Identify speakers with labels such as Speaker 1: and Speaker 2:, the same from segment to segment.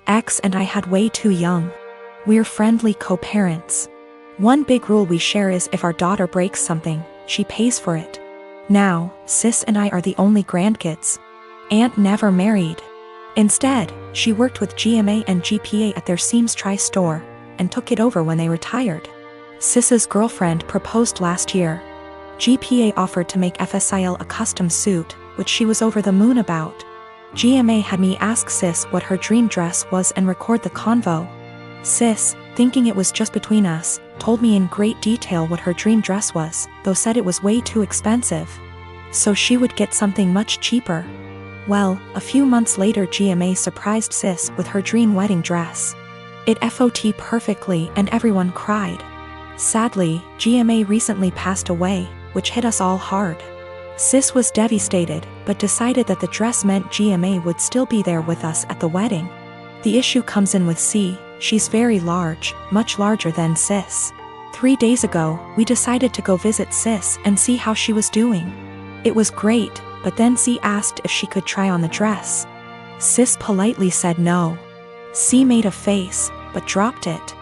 Speaker 1: X and I had way too young. We're friendly co-parents. One big rule we share is if our daughter breaks something, she pays for it. Now, sis and I are the only grandkids. Aunt never married. Instead, she worked with GMA and GPA at their Seams Tri-store, and took it over when they retired. Sis's girlfriend proposed last year. GPA offered to make FSIL a custom suit, which she was over the moon about. GMA had me ask Sis what her dream dress was and record the convo. Sis, thinking it was just between us, told me in great detail what her dream dress was, though said it was way too expensive. So she would get something much cheaper. Well, a few months later GMA surprised Sis with her dream wedding dress. It FOT perfectly and everyone cried. Sadly, GMA recently passed away, which hit us all hard. Sis was devastated, but decided that the dress meant GMA would still be there with us at the wedding. The issue comes in with C. She's very large, much larger than Sis. 3 days ago, we decided to go visit Sis and see how she was doing. It was great, but then C asked if she could try on the dress. Sis politely said no. C made a face, but dropped it.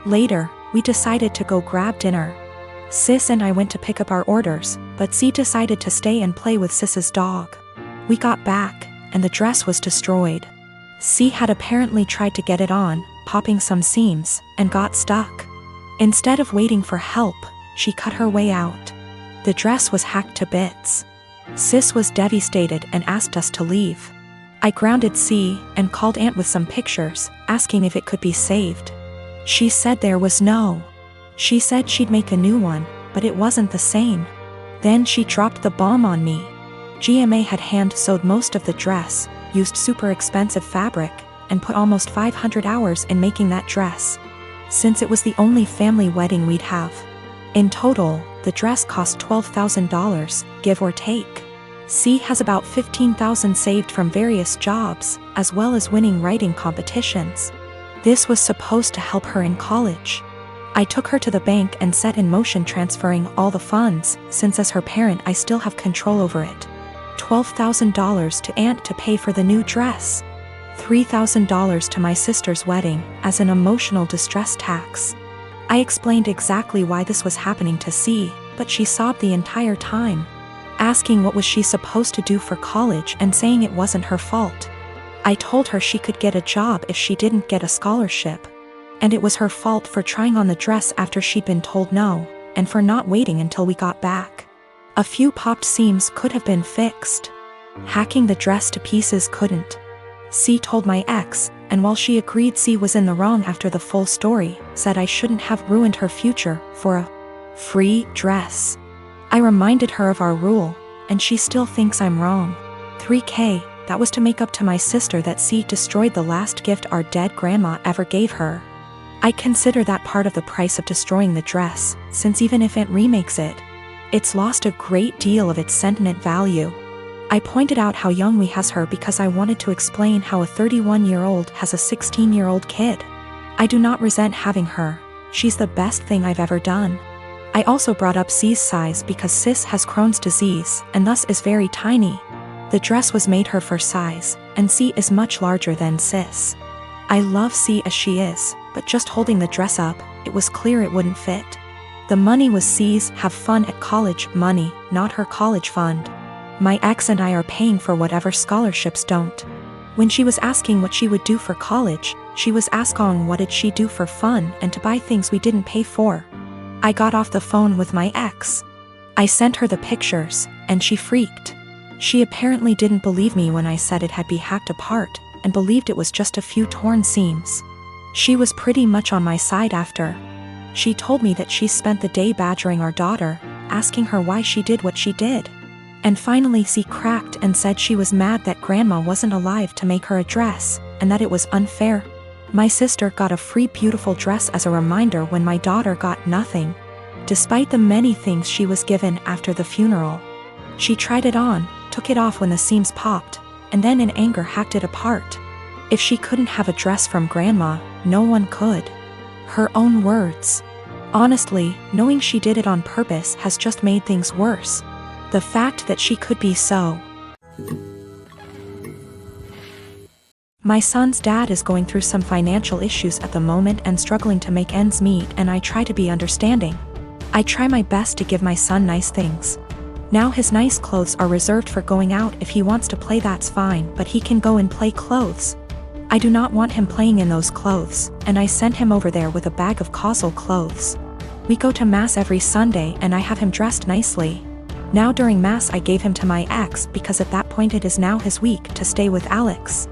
Speaker 1: Later, we decided to go grab dinner. Sis and I went to pick up our orders, but C decided to stay and play with Sis's dog. We got back, and the dress was destroyed. C had apparently tried to get it on, popping some seams, and got stuck. Instead of waiting for help, she cut her way out. The dress was hacked to bits. Sis was devastated and asked us to leave. I grounded C and called Aunt with some pictures, asking if it could be saved. She said there was no. She said she'd make a new one, but it wasn't the same. Then she dropped the bomb on me. GMA had hand-sewed most of the dress, used super expensive fabric, and put almost 500 hours in making that dress. Since it was the only family wedding we'd have. In total, the dress cost $12,000, give or take. C has about $15,000 saved from various jobs, as well as winning writing competitions. This was supposed to help her in college. I took her to the bank and set in motion transferring all the funds, since as her parent I still have control over it. $12,000 to Aunt to pay for the new dress. $3,000 to my sister's wedding, as an emotional distress tax. I explained exactly why this was happening to C, but she sobbed the entire time, asking what was she supposed to do for college and saying it wasn't her fault. I told her she could get a job if she didn't get a scholarship. And it was her fault for trying on the dress after she'd been told no, and for not waiting until we got back. A few popped seams could have been fixed. Hacking the dress to pieces couldn't. C told my ex, and while she agreed C was in the wrong after the full story, said I shouldn't have ruined her future for a free dress. I reminded her of our rule, and she still thinks I'm wrong. $3,000, that was to make up to my sister that C destroyed the last gift our dead grandma ever gave her. I consider that part of the price of destroying the dress, since even if Aunt remakes it, it's lost a great deal of its sentiment value. I pointed out how young we has her because I wanted to explain how a 31-year-old has a 16-year-old kid. I do not resent having her, she's the best thing I've ever done. I also brought up C's size because Sis has Crohn's disease and thus is very tiny. The dress was made her for size, and C is much larger than Sis. I love C as she is, but just holding the dress up, it was clear it wouldn't fit. The money was C's have fun at college money, not her college fund. My ex and I are paying for whatever scholarships don't. When she was asking what she would do for college, she was asking what did she do for fun and to buy things we didn't pay for. I got off the phone with my ex. I sent her the pictures, and she freaked. She apparently didn't believe me when I said it had been hacked apart, and believed it was just a few torn seams. She was pretty much on my side after. She told me that she spent the day badgering our daughter, asking her why she did what she did. And finally C cracked and said she was mad that grandma wasn't alive to make her a dress, and that it was unfair. My sister got a free beautiful dress as a reminder when my daughter got nothing. Despite the many things she was given after the funeral. She tried it on, took it off when the seams popped, and then in anger hacked it apart. If she couldn't have a dress from grandma, no one could. Her own words. Honestly, knowing she did it on purpose has just made things worse. The fact that she could be so My son's dad is going through some financial issues at the moment and struggling to make ends meet, and I try to be understanding. I try my best to give my son nice things. Now his nice clothes are reserved for going out. If he wants to play, that's fine, but he can go and play clothes. I do not want him playing in those clothes, and I send him over there with a bag of causal clothes. We go to mass every Sunday and I have him dressed nicely. Now during mass I gave him to my ex because at that point it is now his week to stay with Alex.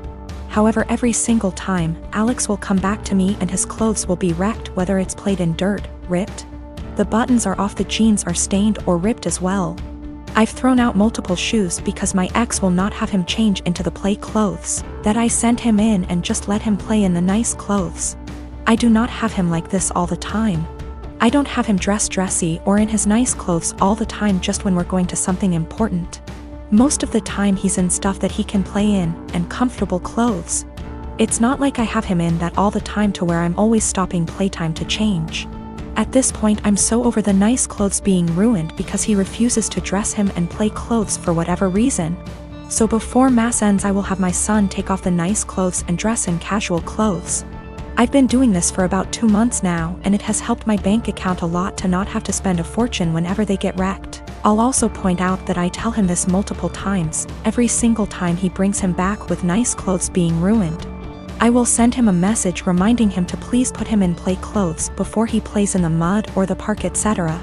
Speaker 1: However, every single time, Alex will come back to me and his clothes will be wrecked, whether it's played in dirt, ripped. The buttons are off, the jeans are stained or ripped as well. I've thrown out multiple shoes because my ex will not have him change into the play clothes, that I send him in and just let him play in the nice clothes. I do not have him like this all the time. I don't have him dressed dressy or in his nice clothes all the time, just when we're going to something important. Most of the time he's in stuff that he can play in, and comfortable clothes. It's not like I have him in that all the time to where I'm always stopping playtime to change. At this point I'm so over the nice clothes being ruined because he refuses to dress him and play clothes for whatever reason. So before mass ends I will have my son take off the nice clothes and dress in casual clothes. I've been doing this for about 2 months now, and it has helped my bank account a lot to not have to spend a fortune whenever they get wrecked. I'll also point out that I tell him this multiple times, every single time he brings him back with nice clothes being ruined. I will send him a message reminding him to please put him in play clothes before he plays in the mud or the park, etc.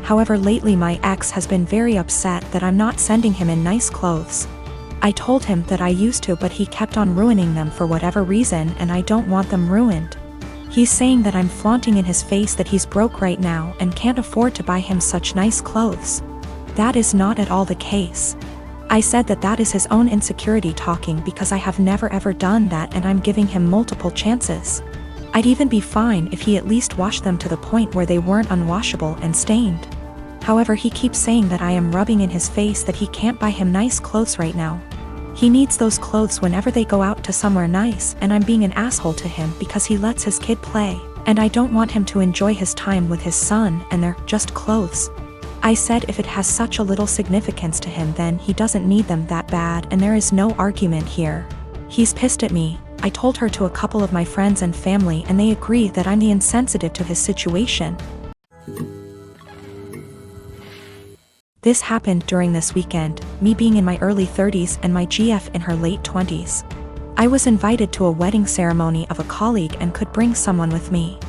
Speaker 1: However, lately my ex has been very upset that I'm not sending him in nice clothes. I told him that I used to, but he kept on ruining them for whatever reason, and I don't want them ruined. He's saying that I'm flaunting in his face that he's broke right now and can't afford to buy him such nice clothes. That is not at all the case. I said that that is his own insecurity talking because I have never ever done that, and I'm giving him multiple chances. I'd even be fine if he at least washed them to the point where they weren't unwashable and stained. However, he keeps saying that I am rubbing in his face that he can't buy him nice clothes right now. He needs those clothes whenever they go out to somewhere nice, and I'm being an asshole to him because he lets his kid play, and I don't want him to enjoy his time with his son and they're just clothes. I said if it has such a little significance to him then he doesn't need them that bad, and there is no argument here. He's pissed at me. I told her to a couple of my friends and family and they agree that I'm the insensitive to his situation. This happened during this weekend, me being in my early 30s and my GF in her late 20s. I was invited to a wedding ceremony of a colleague and could bring someone with me.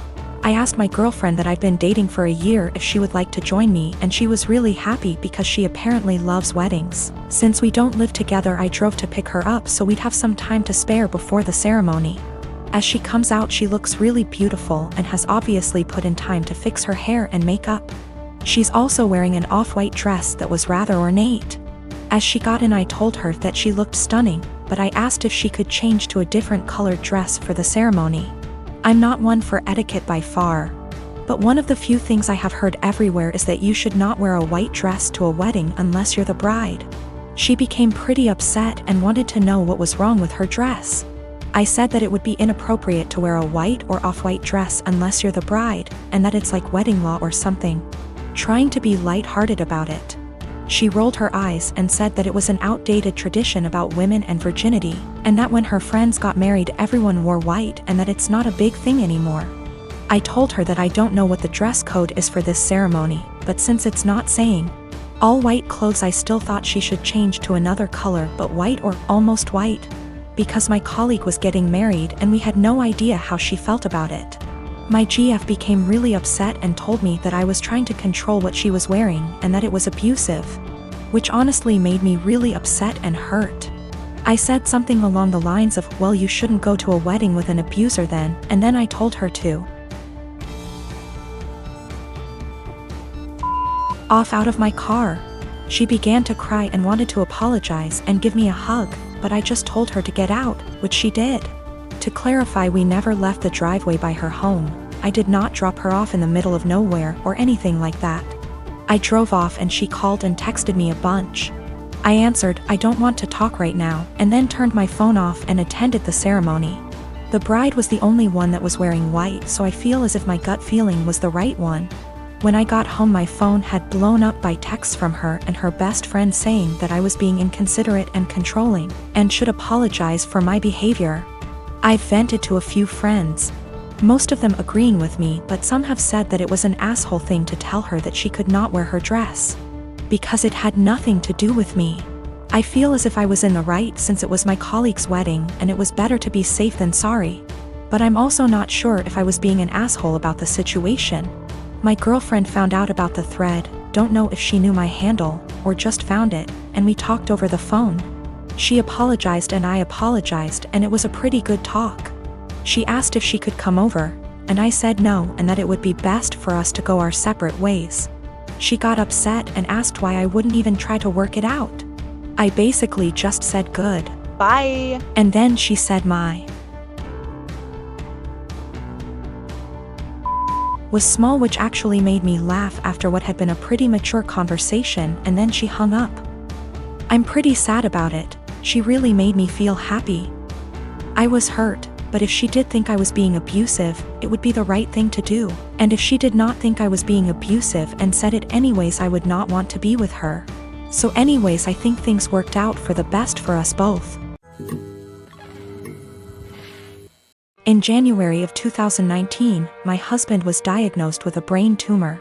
Speaker 1: I asked my girlfriend that I've been dating for a year if she would like to join me, and she was really happy because she apparently loves weddings. Since we don't live together, I drove to pick her up so we'd have some time to spare before the ceremony. As she comes out, she looks really beautiful and has obviously put in time to fix her hair and makeup. She's also wearing an off-white dress that was rather ornate. As she got in, I told her that she looked stunning, but I asked if she could change to a different colored dress for the ceremony. I'm not one for etiquette by far, but one of the few things I have heard everywhere is that you should not wear a white dress to a wedding unless you're the bride. She became pretty upset and wanted to know what was wrong with her dress. I said that it would be inappropriate to wear a white or off-white dress unless you're the bride, and that it's like wedding law or something. Trying to be light-hearted about it. She rolled her eyes and said that it was an outdated tradition about women and virginity, and that when her friends got married everyone wore white and that it's not a big thing anymore. I told her that I don't know what the dress code is for this ceremony, but since it's not saying all white clothes, I still thought she should change to another color, but white or almost white, because my colleague was getting married and we had no idea how she felt about it. My GF became really upset and told me that I was trying to control what she was wearing and that it was abusive, which honestly made me really upset and hurt. I said something along the lines of, well, you shouldn't go to a wedding with an abuser then, and then I told her to off out of my car. She began to cry and wanted to apologize and give me a hug, but I just told her to get out, which she did. To clarify, we never left the driveway by her home. I did not drop her off in the middle of nowhere or anything like that. I drove off and she called and texted me a bunch. I answered, I don't want to talk right now, and then turned my phone off and attended the ceremony. The bride was the only one that was wearing white, so I feel as if my gut feeling was the right one. When I got home, my phone had blown up by texts from her and her best friend saying that I was being inconsiderate and controlling, and should apologize for my behavior. I've vented to a few friends, most of them agreeing with me, but some have said that it was an asshole thing to tell her that she could not wear her dress. Because it had nothing to do with me. I feel as if I was in the right since it was my colleague's wedding and it was better to be safe than sorry. But I'm also not sure if I was being an asshole about the situation. My girlfriend found out about the thread, don't know if she knew my handle, or just found it, and we talked over the phone. She apologized and I apologized and it was a pretty good talk. She asked if she could come over, and I said no and that it would be best for us to go our separate ways. She got upset and asked why I wouldn't even try to work it out. I basically just said good.
Speaker 2: Bye.
Speaker 1: And then she said my was small, which actually made me laugh after what had been a pretty mature conversation, and then she hung up. I'm pretty sad about it. She really made me feel happy. I was hurt, but if she did think I was being abusive, it would be the right thing to do. And if she did not think I was being abusive and said it anyways, I would not want to be with her. So anyways, I think things worked out for the best for us both. In January of 2019, my husband was diagnosed with a brain tumor.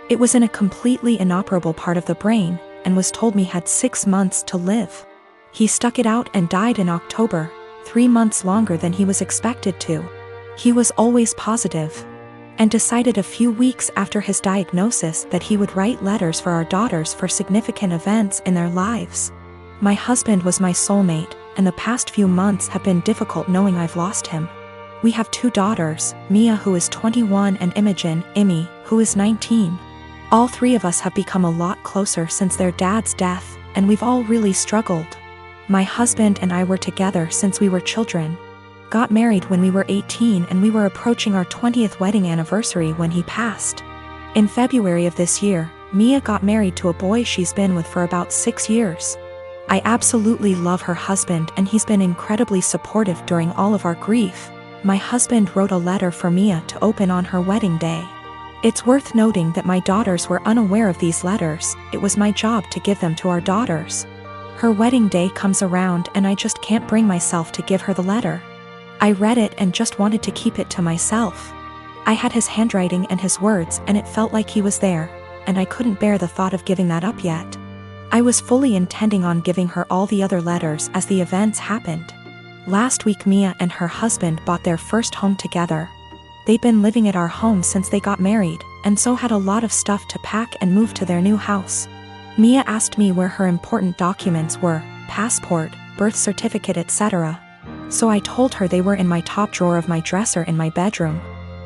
Speaker 1: It was in a completely inoperable part of the brain, and was told me had 6 months to live. He stuck it out and died in October, 3 months longer than he was expected to. He was always positive, and decided a few weeks after his diagnosis that he would write letters for our daughters for significant events in their lives. My husband was my soulmate, and the past few months have been difficult knowing I've lost him. We have 2 daughters, Mia, who is 21, and Imogen, Imi, who is 19. All 3 of us have become a lot closer since their dad's death, and we've all really struggled. My husband and I were together since we were children. Got married when we were 18, and we were approaching our 20th wedding anniversary when he passed. In February of this year, Mia got married to a boy she's been with for about 6 years. I absolutely love her husband, and he's been incredibly supportive during all of our grief. My husband wrote a letter for Mia to open on her wedding day. It's worth noting that my daughters were unaware of these letters. It was my job to give them to our daughters. Her wedding day comes around and I just can't bring myself to give her the letter. I read it and just wanted to keep it to myself. I had his handwriting and his words, and it felt like he was there, and I couldn't bear the thought of giving that up yet. I was fully intending on giving her all the other letters as the events happened. Last week, Mia and her husband bought their first home together. They'd been living at our home since they got married, and so had a lot of stuff to pack and move to their new house. Mia asked me where her important documents were, passport, birth certificate, etc. So I told her they were in my top drawer of my dresser in my bedroom.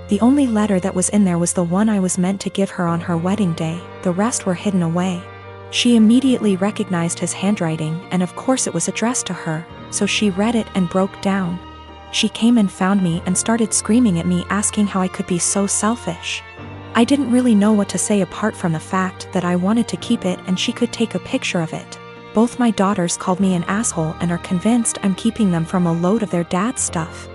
Speaker 1: The only letter that was in there was the one I was meant to give her on her wedding day, the rest were hidden away. She immediately recognized his handwriting, and of course it was addressed to her, so she read it and broke down. She came and found me and started screaming at me, asking how I could be so selfish. I didn't really know what to say apart from the fact that I wanted to keep it and she could take a picture of it. Both my daughters called me an asshole and are convinced I'm keeping them from a load of their dad's stuff.